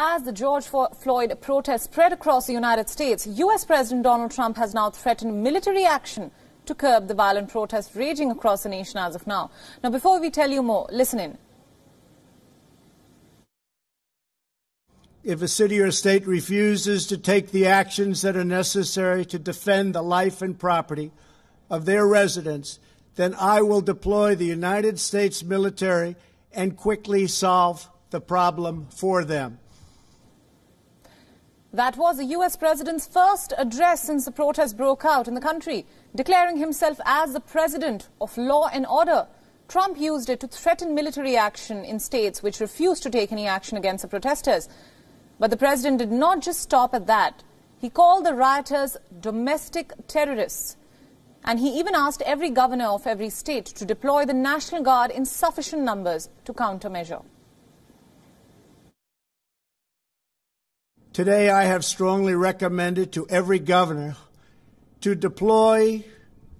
As the George Floyd protests spread across the United States, U.S. President Donald Trump has now threatened military action to curb the violent protests raging across the nation as of now. Now, before we tell you more, listen in. If a city or state refuses to take the actions that are necessary to defend the life and property of their residents, then I will deploy the United States military and quickly solve the problem for them. That was the U.S. President's first address since the protests broke out in the country, declaring himself as the president of law and order. Trump used it to threaten military action in states which refused to take any action against the protesters. But the president did not just stop at that. He called the rioters domestic terrorists. And he even asked every governor of every state to deploy the National Guard in sufficient numbers to countermeasure. Today, I have strongly recommended to every governor to deploy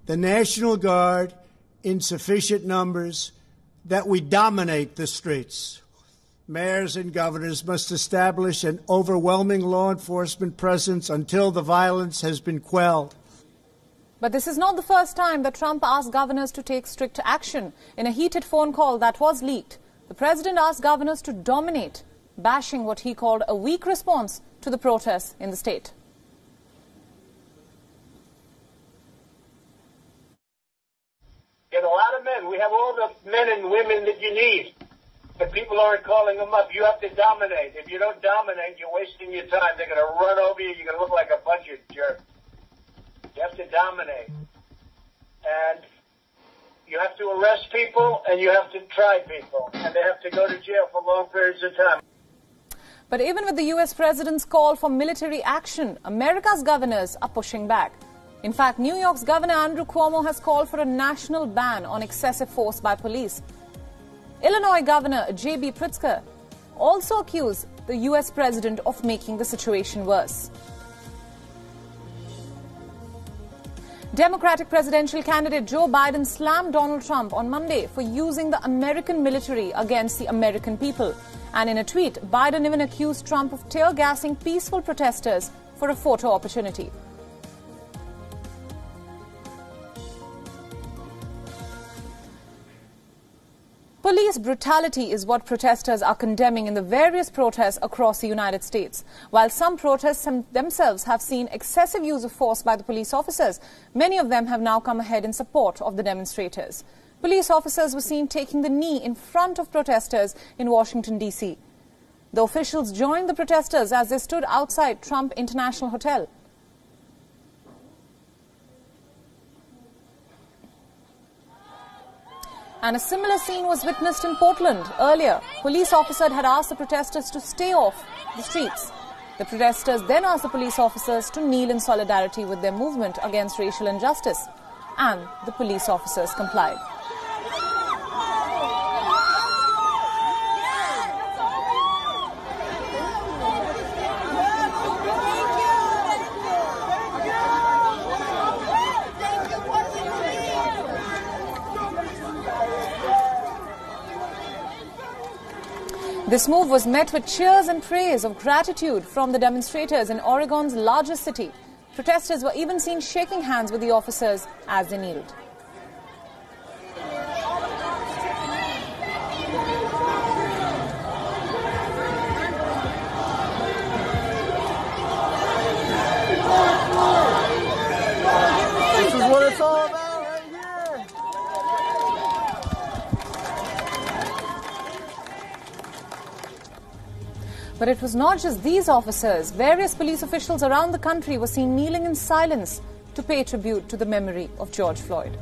the National Guard in sufficient numbers that we dominate the streets. Mayors and governors must establish an overwhelming law enforcement presence until the violence has been quelled. But this is not the first time that Trump asked governors to take strict action. In a heated phone call that was leaked, the president asked governors to dominate, bashing what he called a weak response to the protests in the state. Get a lot of men. We have all the men and women that you need. But people aren't calling them up. You have to dominate. If you don't dominate, you're wasting your time. They're going to run over you. You're going to look like a bunch of jerks. You have to dominate. And you have to arrest people and you have to try people. And they have to go to jail for long periods of time. But even with the U.S. president's call for military action, America's governors are pushing back. In fact, New York's Governor Andrew Cuomo has called for a national ban on excessive force by police. Illinois Governor J.B. Pritzker also accused the U.S. president of making the situation worse. Democratic presidential candidate Joe Biden slammed Donald Trump on Monday for using the American military against the American people. And in a tweet, Biden even accused Trump of tear-gassing peaceful protesters for a photo opportunity. Police brutality is what protesters are condemning in the various protests across the United States. While some protests themselves have seen excessive use of force by the police officers, many of them have now come ahead in support of the demonstrators. Police officers were seen taking the knee in front of protesters in Washington, D.C. The officials joined the protesters as they stood outside Trump International Hotel. And a similar scene was witnessed in Portland earlier. Police officers had asked the protesters to stay off the streets. The protesters then asked the police officers to kneel in solidarity with their movement against racial injustice. And the police officers complied. This move was met with cheers and praise of gratitude from the demonstrators in Oregon's largest city. Protesters were even seen shaking hands with the officers as they kneeled. This is what it's all about. But it was not just these officers. Various police officials around the country were seen kneeling in silence to pay tribute to the memory of George Floyd.